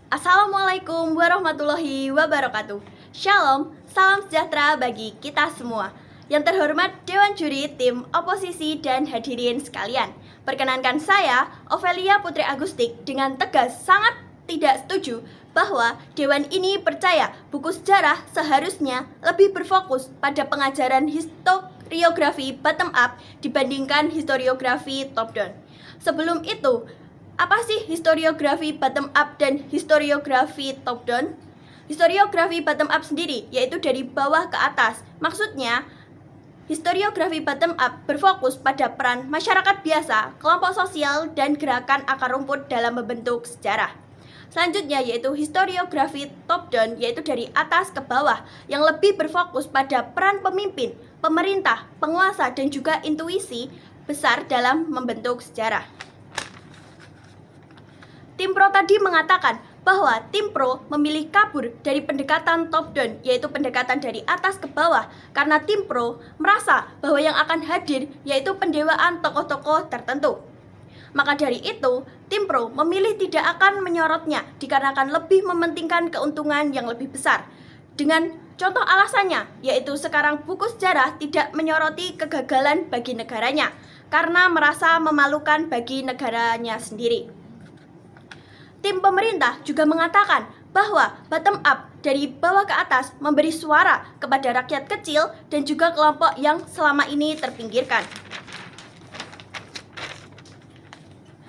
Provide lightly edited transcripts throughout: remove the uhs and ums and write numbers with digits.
Assalamualaikum warahmatullahi wabarakatuh. Shalom, salam sejahtera bagi kita semua. Yang terhormat Dewan Juri, tim oposisi, dan hadirin sekalian. Perkenankan saya, Ovelia Putri Agustik, dengan tegas sangat tidak setuju bahwa Dewan ini percaya buku sejarah seharusnya lebih berfokus pada pengajaran historiografi bottom up dibandingkan historiografi top down. Sebelum itu, apa sih historiografi bottom up dan historiografi top down? Historiografi bottom up sendiri yaitu dari bawah ke atas. Maksudnya, historiografi bottom up berfokus pada peran masyarakat biasa, kelompok sosial, dan gerakan akar rumput dalam membentuk sejarah. Selanjutnya yaitu historiografi top down, yaitu dari atas ke bawah, yang lebih berfokus pada peran pemimpin, pemerintah, penguasa, dan juga intuisi besar dalam membentuk sejarah. Tim Pro tadi mengatakan bahwa tim Pro memilih kabur dari pendekatan top down, yaitu pendekatan dari atas ke bawah, karena tim Pro merasa bahwa yang akan hadir yaitu pendewaan tokoh-tokoh tertentu. Maka dari itu, tim Pro memilih tidak akan menyorotnya dikarenakan lebih mementingkan keuntungan yang lebih besar. Dengan contoh alasannya, yaitu sekarang buku sejarah tidak menyoroti kegagalan bagi negaranya, karena merasa memalukan bagi negaranya sendiri. Tim pemerintah juga mengatakan bahwa bottom up dari bawah ke atas memberi suara kepada rakyat kecil dan juga kelompok yang selama ini terpinggirkan.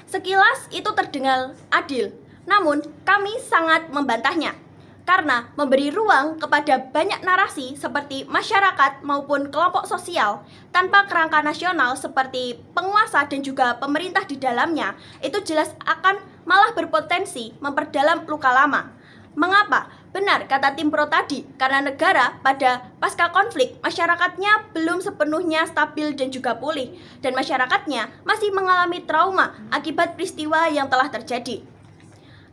Sekilas itu terdengar adil, namun kami sangat membantahnya karena memberi ruang kepada banyak narasi seperti masyarakat maupun kelompok sosial tanpa kerangka nasional seperti penguasa dan juga pemerintah di dalamnya, itu jelas akan malah berpotensi memperdalam luka lama. Mengapa? Benar kata tim Pro tadi, karena negara pada pasca konflik masyarakatnya belum sepenuhnya stabil dan juga pulih, dan masyarakatnya masih mengalami trauma akibat peristiwa yang telah terjadi.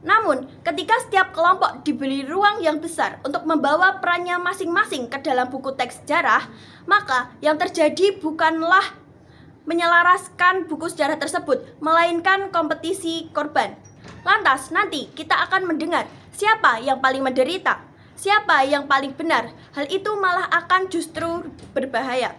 Namun, ketika setiap kelompok diberi ruang yang besar untuk membawa perannya masing-masing ke dalam buku teks sejarah, maka yang terjadi bukanlah menyelaraskan buku sejarah tersebut, melainkan kompetisi korban. Lantas, nanti kita akan mendengar siapa yang paling menderita, siapa yang paling benar. Hal itu malah akan justru berbahaya.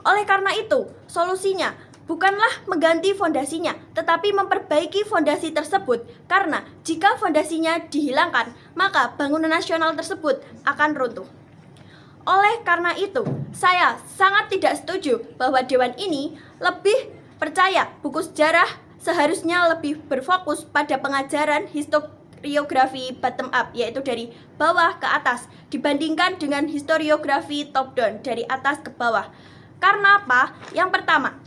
Oleh karena itu, solusinya bukanlah mengganti fondasinya, tetapi memperbaiki fondasi tersebut. Karena jika fondasinya dihilangkan, maka bangunan nasional tersebut akan runtuh. Oleh karena itu, saya sangat tidak setuju bahwa Dewan ini lebih percaya buku sejarah seharusnya lebih berfokus pada pengajaran historiografi bottom up, yaitu dari bawah ke atas, dibandingkan dengan historiografi top down, dari atas ke bawah. Karena apa? Yang pertama,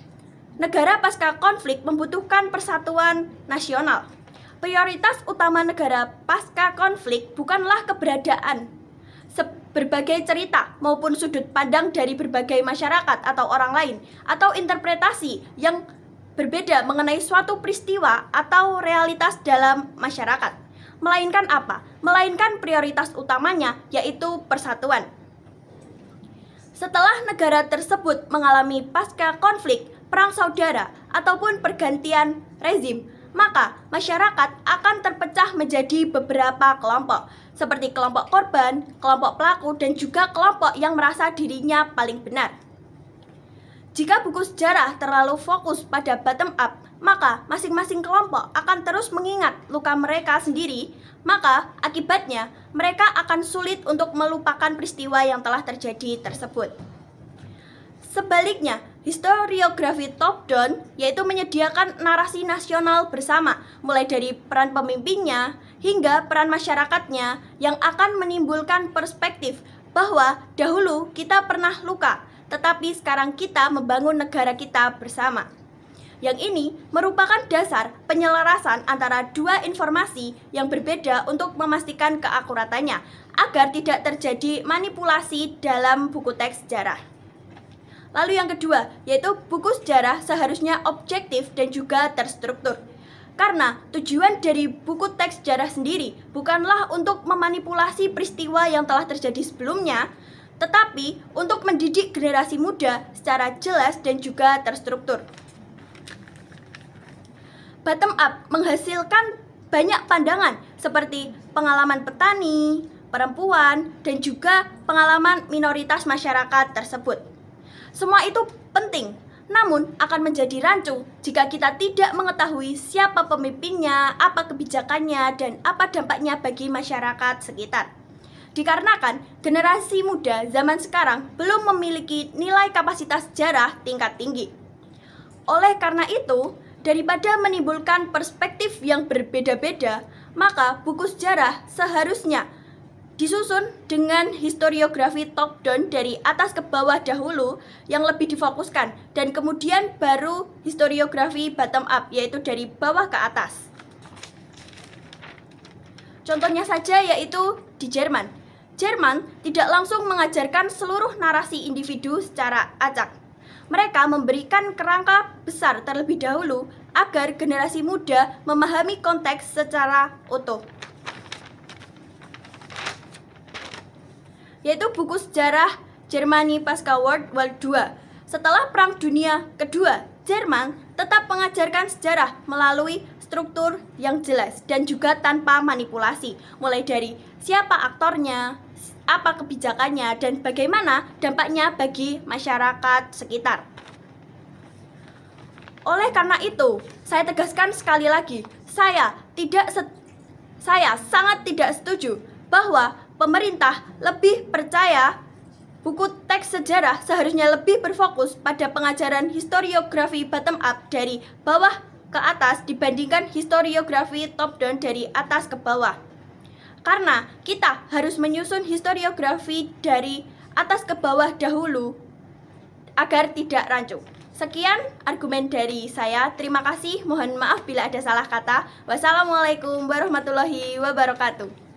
negara pasca konflik membutuhkan persatuan nasional. Prioritas utama negara pasca konflik bukanlah keberadaan berbagai cerita maupun sudut pandang dari berbagai masyarakat atau orang lain, atau interpretasi yang berbeda mengenai suatu peristiwa atau realitas dalam masyarakat. Melainkan apa? Melainkan prioritas utamanya yaitu persatuan. Setelah negara tersebut mengalami pasca konflik, perang saudara, ataupun pergantian rezim, maka masyarakat akan terpecah menjadi beberapa kelompok, seperti kelompok korban, kelompok pelaku, dan juga kelompok yang merasa dirinya paling benar. Jika buku sejarah terlalu fokus pada bottom up, maka masing-masing kelompok akan terus mengingat luka mereka sendiri, maka akibatnya mereka akan sulit untuk melupakan peristiwa yang telah terjadi tersebut. Sebaliknya, historiografi top down yaitu menyediakan narasi nasional bersama, mulai dari peran pemimpinnya hingga peran masyarakatnya, yang akan menimbulkan perspektif bahwa dahulu kita pernah luka, tetapi sekarang kita membangun negara kita bersama. Yang ini merupakan dasar penyelarasan antara dua informasi yang berbeda untuk memastikan keakuratannya, agar tidak terjadi manipulasi dalam buku teks sejarah. Lalu yang kedua, yaitu buku sejarah seharusnya objektif dan juga terstruktur. Karena tujuan dari buku teks sejarah sendiri bukanlah untuk memanipulasi peristiwa yang telah terjadi sebelumnya, tetapi untuk mendidik generasi muda secara jelas dan juga terstruktur. Bottom up menghasilkan banyak pandangan seperti pengalaman petani, perempuan, dan juga pengalaman minoritas masyarakat tersebut. Semua itu penting, namun akan menjadi rancu jika kita tidak mengetahui siapa pemimpinnya, apa kebijakannya, dan apa dampaknya bagi masyarakat sekitar. Dikarenakan generasi muda zaman sekarang belum memiliki nilai kapasitas sejarah tingkat tinggi. Oleh karena itu, daripada menimbulkan perspektif yang berbeda-beda, maka buku sejarah seharusnya disusun dengan historiografi top down dari atas ke bawah dahulu yang lebih difokuskan, dan kemudian baru historiografi bottom up, yaitu dari bawah ke atas. Contohnya saja yaitu di Jerman. Jerman tidak langsung mengajarkan seluruh narasi individu secara acak. Mereka memberikan kerangka besar terlebih dahulu agar generasi muda memahami konteks secara utuh. Yaitu buku sejarah Jermani pasca World War II. Setelah Perang Dunia Kedua, Jerman tetap mengajarkan sejarah melalui struktur yang jelas dan juga tanpa manipulasi, mulai dari siapa aktornya, apa kebijakannya, dan bagaimana dampaknya bagi masyarakat sekitar. Oleh karena itu, saya tegaskan sekali lagi, saya sangat tidak setuju bahwa pemerintah lebih percaya buku teks sejarah seharusnya lebih berfokus pada pengajaran historiografi bottom up dari bawah ke atas dibandingkan historiografi top down dari atas ke bawah. Karena kita harus menyusun historiografi dari atas ke bawah dahulu agar tidak rancu. Sekian argumen dari saya. Terima kasih. Mohon maaf bila ada salah kata. Wassalamualaikum warahmatullahi wabarakatuh.